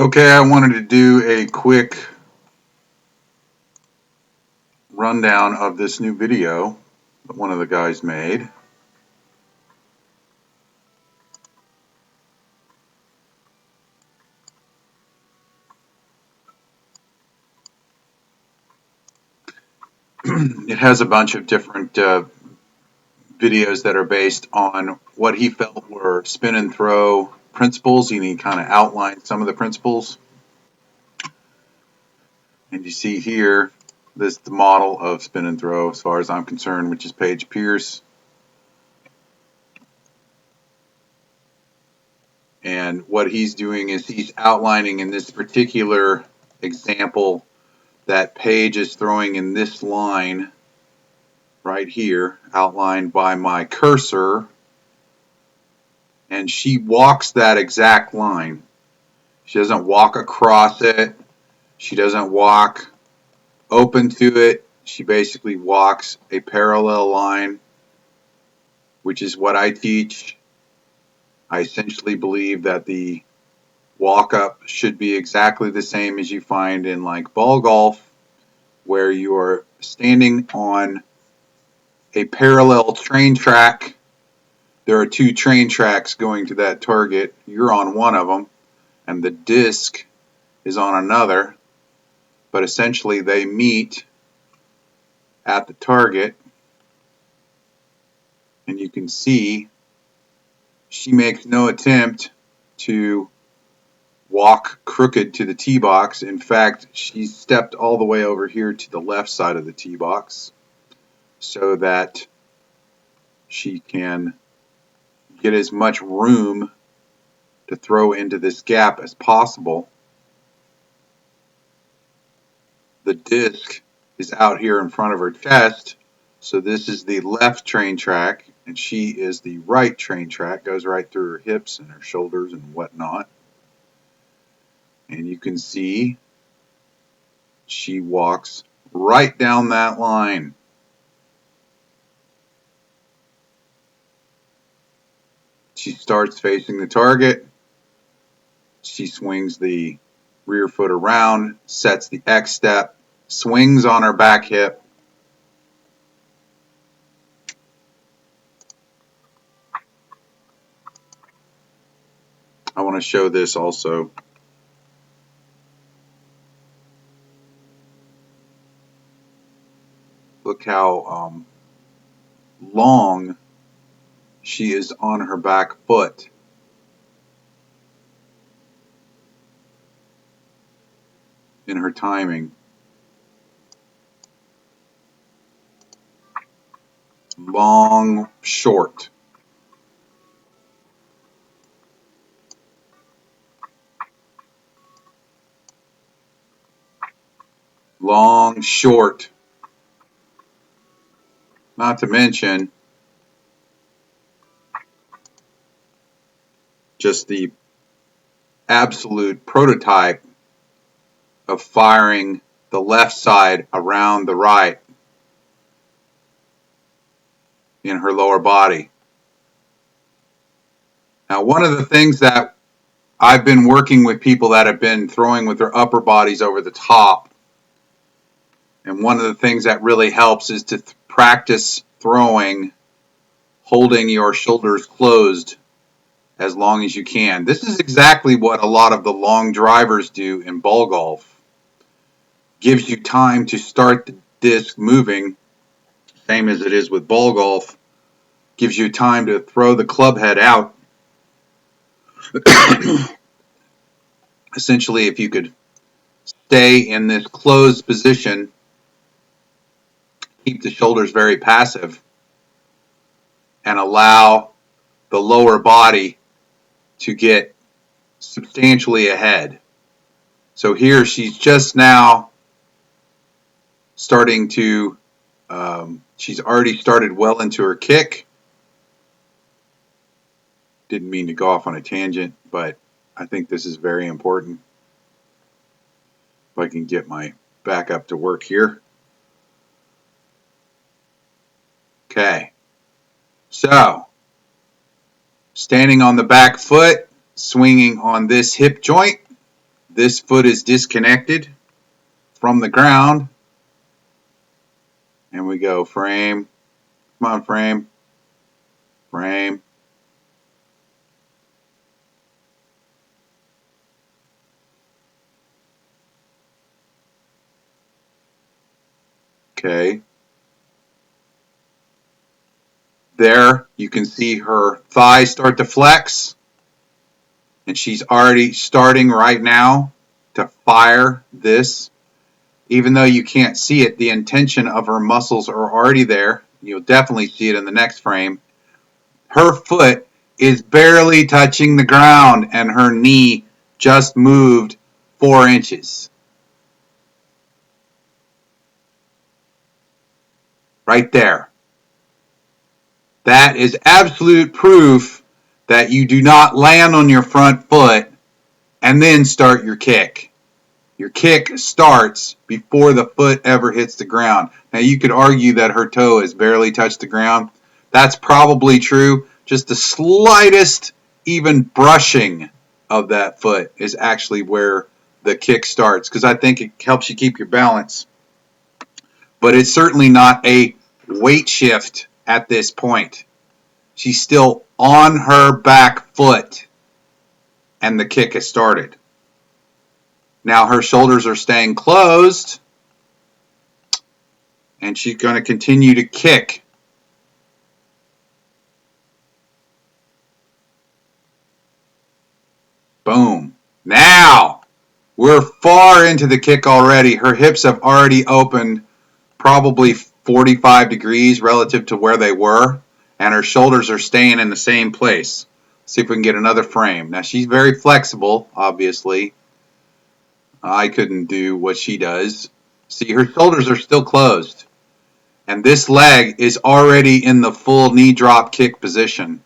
Okay, I wanted to do a quick rundown of this new video that one of the guys made. It has a bunch of different videos that are based on what he felt were spin and throw principles, and he kind of outlined some of the principles. And you see here, this is the model of spin and throw as far as I'm concerned, which is Paige Pierce. And what he's doing is he's outlining in this particular example that Paige is throwing in this line right here, outlined by my cursor, and she walks that exact line. She doesn't walk across it. She doesn't walk open to it. She basically walks a parallel line, which is what I teach. I essentially believe that the walk-up should be exactly the same as you find in like ball golf, where you're standing on a parallel train track. There are two train tracks going to that target. You're on one of them, and the disc is on another, but essentially they meet at the target, and you can see she makes no attempt to walk crooked to the tee box. In fact, she stepped all the way over here to the left side of the tee box so that she can get as much room to throw into this gap as possible. The disc is out here in front of her chest, so this is the left train track, and she is the right train track, goes right through her hips and her shoulders and whatnot. And you can see she walks right down that line. She starts facing the target. She swings the rear foot around, sets the X step, swings on her back hip. I want to show this also. Look how long she is on her back foot. In her timing. Long, short. Long, short. Not to mention just the absolute prototype of firing the left side around the right in her lower body. Now, one of the things that I've been working with people that have been throwing with their upper bodies over the top, and one of the things that really helps is to practice throwing holding your shoulders closed as long as you can. This is exactly what a lot of the long drivers do in ball golf. Gives you time to start the disc moving, same as it is with ball golf. Gives you time to throw the club head out. Essentially, if you could stay in this closed position, keep the shoulders very passive, and allow the lower body to get substantially ahead. So here she's just now starting to, she's already started well into her kick. Didn't mean to go off on a tangent, but I think this is very important. If I can get my back up to work here. Okay. So, standing on the back foot, swinging on this hip joint, this foot is disconnected from the ground. And we go frame. Come on, frame. Frame. Okay. There, you can see her thighs start to flex. And she's already starting right now to fire this. Even though you can't see it, the intention of her muscles are already there. You'll definitely see it in the next frame. Her foot is barely touching the ground and her knee just moved 4 inches. Right there. That is absolute proof that you do not land on your front foot and then start your kick. Your kick starts before the foot ever hits the ground. Now you could argue that her toe has barely touched the ground. That's probably true. Just the slightest even brushing of that foot is actually where the kick starts, because I think it helps you keep your balance. But it's certainly not a weight shift at this point. She's still on her back foot and the kick has started. Now her shoulders are staying closed and she's going to continue to kick. Boom. Now we're far into the kick already. Her hips have already opened probably 45 degrees relative to where they were, and her shoulders are staying in the same place. See if we can get another frame. Now she's very flexible, obviously. I couldn't do what she does. See, her shoulders are still closed. And this leg is already in the full knee drop kick position.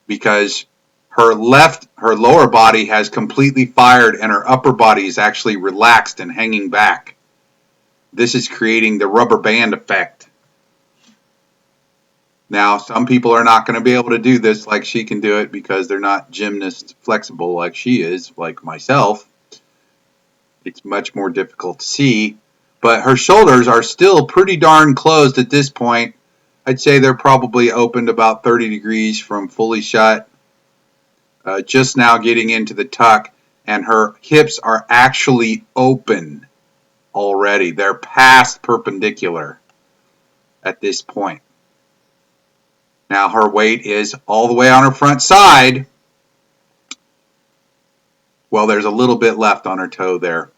Because her lower body has completely fired and her upper body is actually relaxed and hanging back. This is creating the rubber band effect. Now, some people are not going to be able to do this like she can do it because they're not gymnast flexible like she is, like myself. It's much more difficult to see. But her shoulders are still pretty darn closed at this point. I'd say they're probably opened about 30 degrees from fully shut. Just now getting into the tuck, and her hips are actually open already. They're past perpendicular at this point. Now her weight is all the way on her front side. Well, there's a little bit left on her toe there.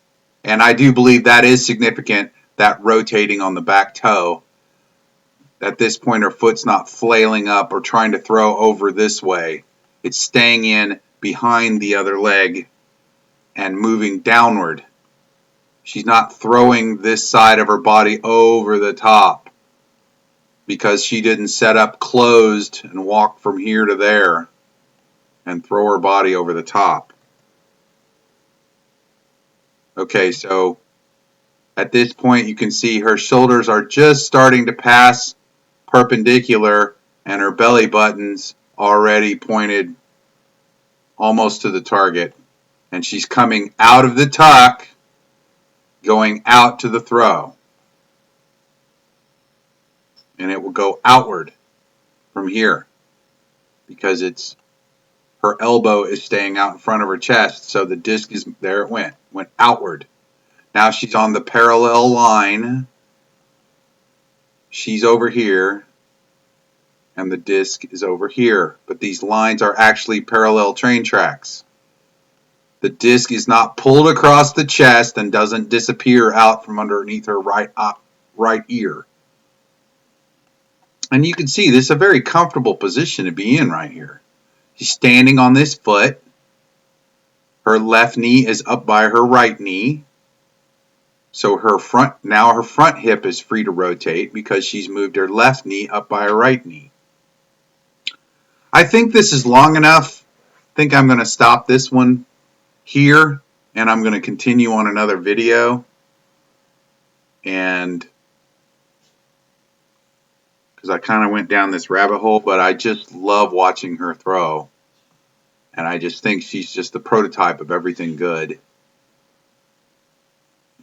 And I do believe that is significant, that rotating on the back toe. At this point, her foot's not flailing up or trying to throw over this way. It's staying in behind the other leg and moving downward. She's not throwing this side of her body over the top because she didn't set up closed and walk from here to there and throw her body over the top. Okay, so at this point you can see her shoulders are just starting to pass perpendicular and her belly button's already pointed almost to the target. And she's coming out of the tuck, going out to the throw. And it will go outward from here because her elbow is staying out in front of her chest. So the disc is, there it went outward. Now she's on the parallel line. She's over here. And the disc is over here. But these lines are actually parallel train tracks. The disc is not pulled across the chest and doesn't disappear out from underneath her right ear. And you can see this is a very comfortable position to be in right here. She's standing on this foot. Her left knee is up by her right knee. So her front hip is free to rotate because she's moved her left knee up by her right knee. I think this is long enough. I think I'm going to stop this one here and I'm going to continue on another video. And because I kind of went down this rabbit hole, but I just love watching her throw. And I just think she's just the prototype of everything good.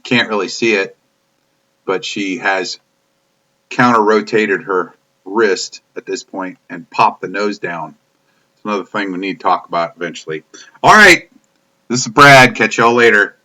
Can't really see it, but she has counter-rotated her wrist at this point and popped the nose down. It's another thing we need to talk about eventually. All right, this is Brad. Catch y'all later.